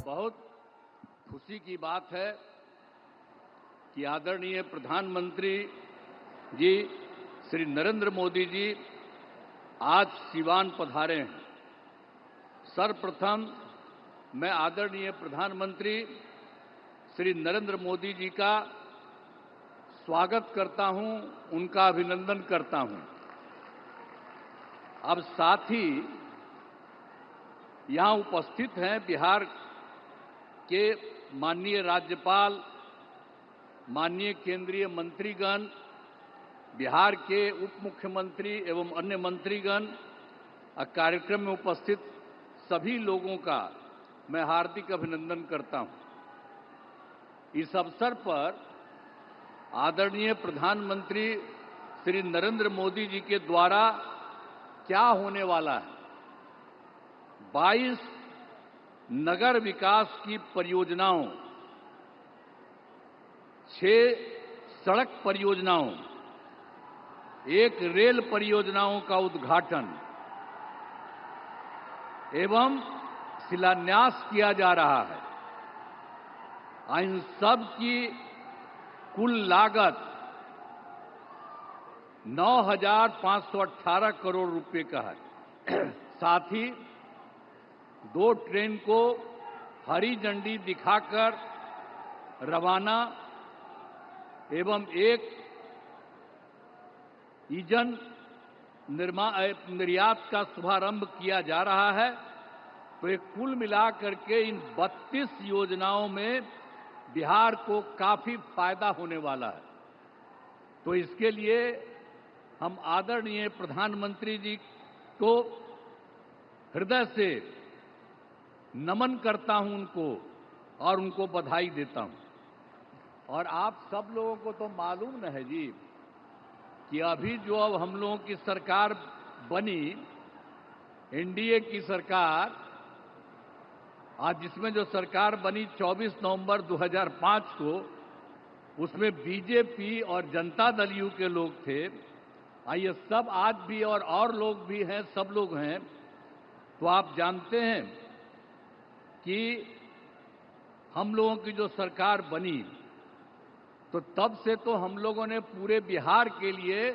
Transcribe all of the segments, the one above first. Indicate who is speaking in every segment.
Speaker 1: बहुत खुशी की बात है कि आदरणीय प्रधानमंत्री जी श्री नरेंद्र मोदी जी आज सिवान पधारे हैं। सर्वप्रथम मैं आदरणीय प्रधानमंत्री श्री नरेंद्र मोदी जी का स्वागत करता हूं, उनका अभिनंदन करता हूं। अब साथ ही यहां उपस्थित हैं बिहार के माननीय राज्यपाल, माननीय केंद्रीय मंत्रीगण, बिहार के उप मुख्यमंत्री एवं अन्य मंत्रीगण, कार्यक्रम में उपस्थित सभी लोगों का मैं हार्दिक अभिनंदन करता हूं। इस अवसर पर आदरणीय प्रधानमंत्री श्री नरेंद्र मोदी जी के द्वारा क्या होने वाला है, 22 नगर विकास की परियोजनाओं, 6 सड़क परियोजनाओं, 1 रेल परियोजनाओं का उद्घाटन एवं शिलान्यास किया जा रहा है। इन सब की कुल लागत 9,518 करोड़ रुपए का है। साथ ही 2 ट्रेन को हरी झंडी दिखाकर रवाना एवं 1 ईंधन निर्यात का शुभारंभ किया जा रहा है। तो एक कुल मिलाकर के इन 32 योजनाओं में बिहार को काफी फायदा होने वाला है। तो इसके लिए हम आदरणीय प्रधानमंत्री जी को हृदय से नमन करता हूं उनको और उनको बधाई देता हूं। और आप सब लोगों को तो मालूम न है जी कि अभी जो अब हम लोगों की सरकार बनी, एनडीए की सरकार, आज जिसमें जो सरकार बनी 24 नवंबर 2005 को, उसमें बीजेपी और जनता दल यू के लोग थे। ये सब आज भी और लोग भी हैं, सब लोग हैं। तो आप जानते हैं कि हम लोगों की जो सरकार बनी तो तब से तो हम लोगों ने पूरे बिहार के लिए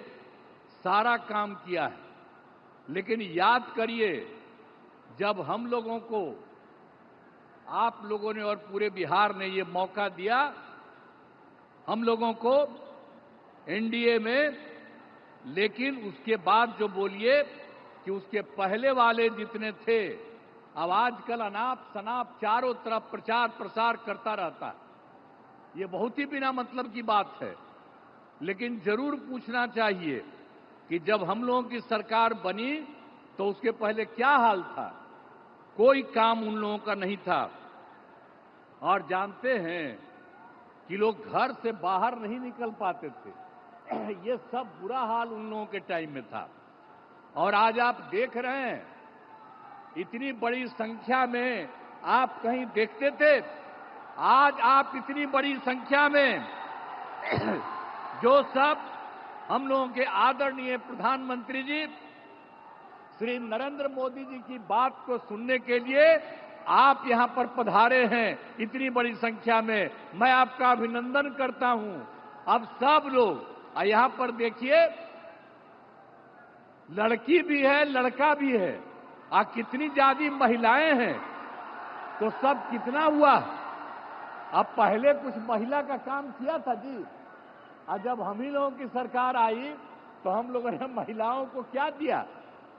Speaker 1: सारा काम किया है। लेकिन याद करिए, जब हम लोगों को, आप लोगों ने और पूरे बिहार ने ये मौका दिया हम लोगों को एनडीए में, लेकिन उसके बाद जो बोलिए कि उसके पहले वाले जितने थे, अब आजकल अनाप शनाप चारों तरफ प्रचार प्रसार करता रहता है। ये बहुत ही बिना मतलब की बात है। लेकिन जरूर पूछना चाहिए कि जब हम लोगों की सरकार बनी तो उसके पहले क्या हाल था। कोई काम उन लोगों का नहीं था। और जानते हैं कि लोग घर से बाहर नहीं निकल पाते थे। ये सब बुरा हाल उन लोगों के टाइम में था। और आज आप देख रहे हैं, इतनी बड़ी संख्या में आप कहीं देखते थे? आज आप इतनी बड़ी संख्या में जो सब हम लोगों के आदरणीय प्रधानमंत्री जी श्री नरेंद्र मोदी जी की बात को सुनने के लिए आप यहां पर पधारे हैं, इतनी बड़ी संख्या में, मैं आपका अभिनंदन करता हूं। अब सब लोग यहां पर देखिए, लड़की भी है, लड़का भी है, कितनी ज्यादा महिलाएं हैं। तो सब कितना हुआ। अब पहले कुछ महिला का काम किया था जी, और जब हम ही लोगों की सरकार आई तो हम लोगों ने महिलाओं को क्या दिया,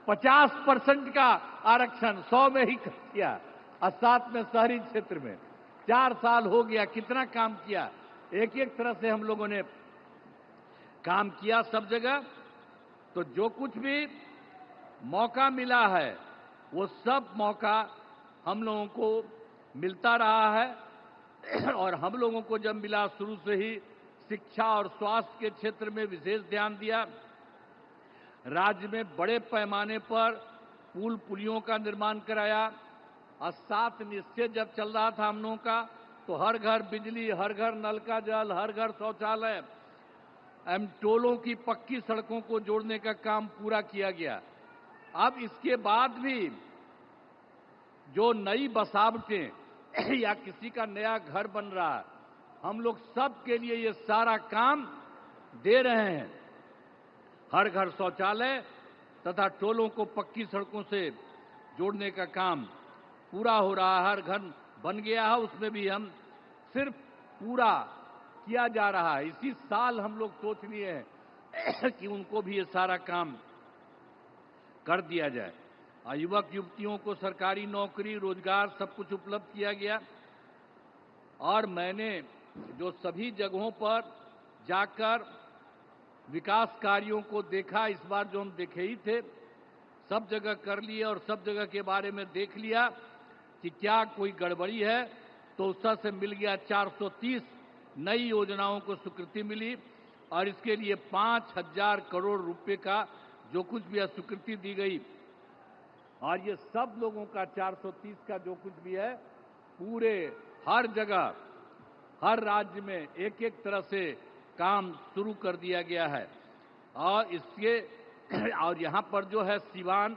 Speaker 1: 50% का आरक्षण 100 में ही कर दिया। और साथ में शहरी क्षेत्र में 4 साल हो गया, कितना काम किया। एक एक तरह से हम लोगों ने काम किया सब जगह। तो जो कुछ भी मौका मिला है वो सब मौका हम लोगों को मिलता रहा है। और हम लोगों को जब मिला, शुरू से ही शिक्षा और स्वास्थ्य के क्षेत्र में विशेष ध्यान दिया। राज्य में बड़े पैमाने पर पुल पुलियों का निर्माण कराया। और 7 निश्चय जब चल रहा था हम लोगों का, तो हर घर बिजली, हर घर नल का जल, हर घर शौचालय, टोलों की पक्की सड़कों को जोड़ने का काम पूरा किया गया। अब इसके बाद भी जो नई बसावटें या किसी का नया घर बन रहा है, हम लोग सब के लिए ये सारा काम दे रहे हैं। हर घर शौचालय तथा टोलों को पक्की सड़कों से जोड़ने का काम पूरा हो रहा है। हर घर बन गया है, उसमें भी हम सिर्फ पूरा किया जा रहा है। इसी साल हम लोग सोच लिए हैं कि उनको भी ये सारा काम कर दिया जाए। युवक युवतियों को सरकारी नौकरी, रोजगार सब कुछ उपलब्ध किया गया। और मैंने जो सभी जगहों पर जाकर विकास कार्यों को देखा, इस बार जो हम देखे ही थे, सब जगह कर लिए और सब जगह के बारे में देख लिया कि क्या कोई गड़बड़ी है, तो उससे से मिल गया 430 नई योजनाओं को स्वीकृति मिली और इसके लिए 5,000 करोड़ रुपए का जो कुछ भी स्वीकृति दी गई। और ये सब लोगों का 430 का जो कुछ भी है, पूरे हर जगह हर राज्य में एक एक तरह से काम शुरू कर दिया गया है। और इसके और यहाँ पर जो है सिवान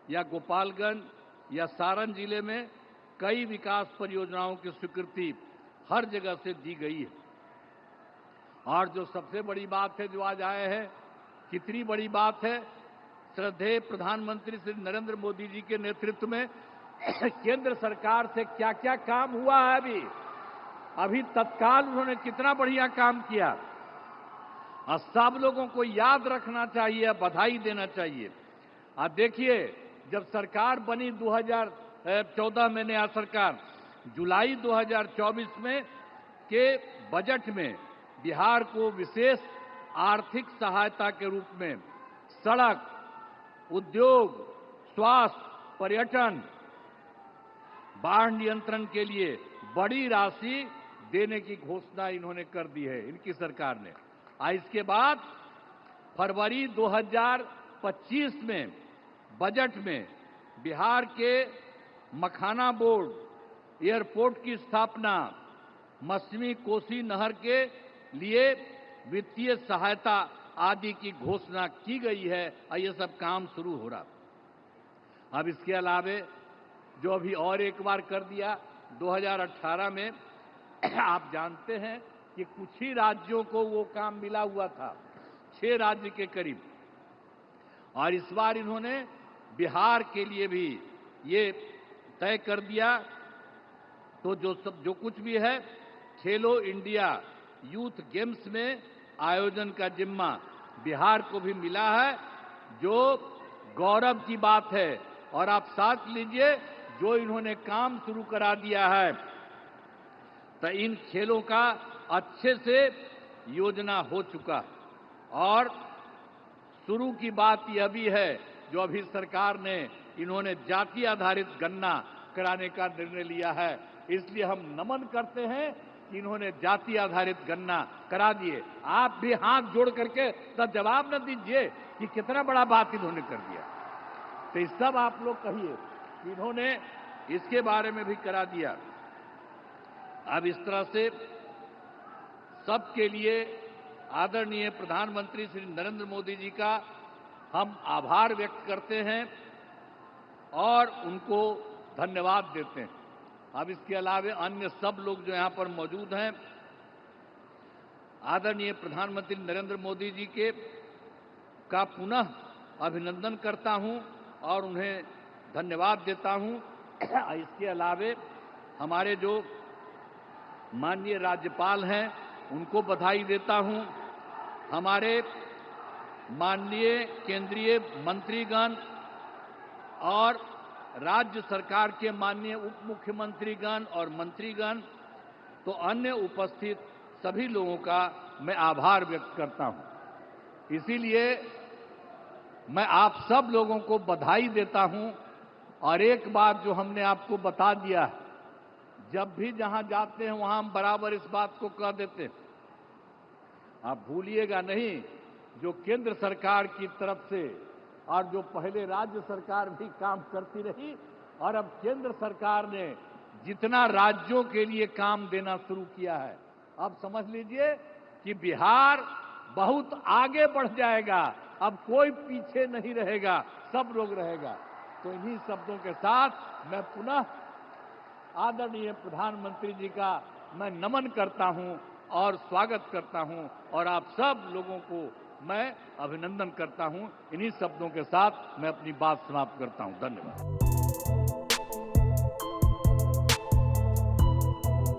Speaker 1: या गोपालगंज या सारण जिले में कई विकास परियोजनाओं की स्वीकृति हर जगह से दी गई है। और जो सबसे बड़ी बात है जो आज आए हैं, कितनी बड़ी बात है, श्रद्धेय प्रधानमंत्री श्री नरेंद्र मोदी जी के नेतृत्व में केंद्र सरकार से क्या क्या काम हुआ है। अभी तत्काल उन्होंने कितना बढ़िया काम किया और सब लोगों को याद रखना चाहिए, बधाई देना चाहिए। आप देखिए, जब सरकार बनी 2014 में नया सरकार, जुलाई 2024 में के बजट में बिहार को विशेष आर्थिक सहायता के रूप में सड़क, उद्योग, स्वास्थ्य, पर्यटन, बाढ़ नियंत्रण के लिए बड़ी राशि देने की घोषणा इन्होंने कर दी है, इनकी सरकार ने। इसके बाद फरवरी 2025 में बजट में बिहार के मखाना बोर्ड, एयरपोर्ट की स्थापना, पश्चिमी कोसी नहर के लिए वित्तीय सहायता आदि की घोषणा की गई है और ये सब काम शुरू हो रहा। अब इसके अलावे जो अभी और एक बार कर दिया 2018 में, आप जानते हैं कि कुछ ही राज्यों को वो काम मिला हुआ था, 6 राज्य के करीब, और इस बार इन्होंने बिहार के लिए भी ये तय कर दिया। तो जो कुछ भी है, खेलो इंडिया यूथ गेम्स में आयोजन का जिम्मा बिहार को भी मिला है, जो गौरव की बात है। और आप साथ लीजिए, जो इन्होंने काम शुरू करा दिया है, तो इन खेलों का अच्छे से योजना हो चुका। और शुरू की बात यह भी है, जो अभी सरकार ने इन्होंने जाति आधारित गणना कराने का निर्णय लिया है, इसलिए हम नमन करते हैं कि इन्होंने जाति आधारित गणना करा दिए। आप भी हाथ जोड़ करके तब जवाब न दीजिए कि कितना बड़ा बात इन्होंने कर दिया। तो इस सब आप लोग कहिए कि इन्होंने इसके बारे में भी करा दिया। अब इस तरह से सबके लिए आदरणीय प्रधानमंत्री श्री नरेंद्र मोदी जी का हम आभार व्यक्त करते हैं और उनको धन्यवाद देते हैं। अब इसके अलावे अन्य सब लोग जो यहां पर मौजूद हैं, आदरणीय प्रधानमंत्री नरेंद्र मोदी जी के का पुनः अभिनंदन करता हूं और उन्हें धन्यवाद देता हूं। इसके अलावे हमारे जो माननीय राज्यपाल हैं, उनको बधाई देता हूं। हमारे माननीय केंद्रीय मंत्रीगण और राज्य सरकार के माननीय उप मुख्यमंत्रीगण और मंत्रीगण, तो अन्य उपस्थित सभी लोगों का मैं आभार व्यक्त करता हूं। इसीलिए मैं आप सब लोगों को बधाई देता हूं। और एक बात जो हमने आपको बता दिया, जब भी जहां जाते हैं वहां हम बराबर इस बात को कह देते हैं, आप भूलिएगा नहीं, जो केंद्र सरकार की तरफ से और जो पहले राज्य सरकार भी काम करती रही, और अब केंद्र सरकार ने जितना राज्यों के लिए काम देना शुरू किया है, अब समझ लीजिए कि बिहार बहुत आगे बढ़ जाएगा। अब कोई पीछे नहीं रहेगा, सब लोग रहेगा। तो इन्हीं शब्दों के साथ मैं पुनः आदरणीय प्रधानमंत्री जी का मैं नमन करता हूं और स्वागत करता हूं और आप सब लोगों को मैं अभिनंदन करता हूं। इन्हीं शब्दों के साथ मैं अपनी बात समाप्त करता हूं। धन्यवाद।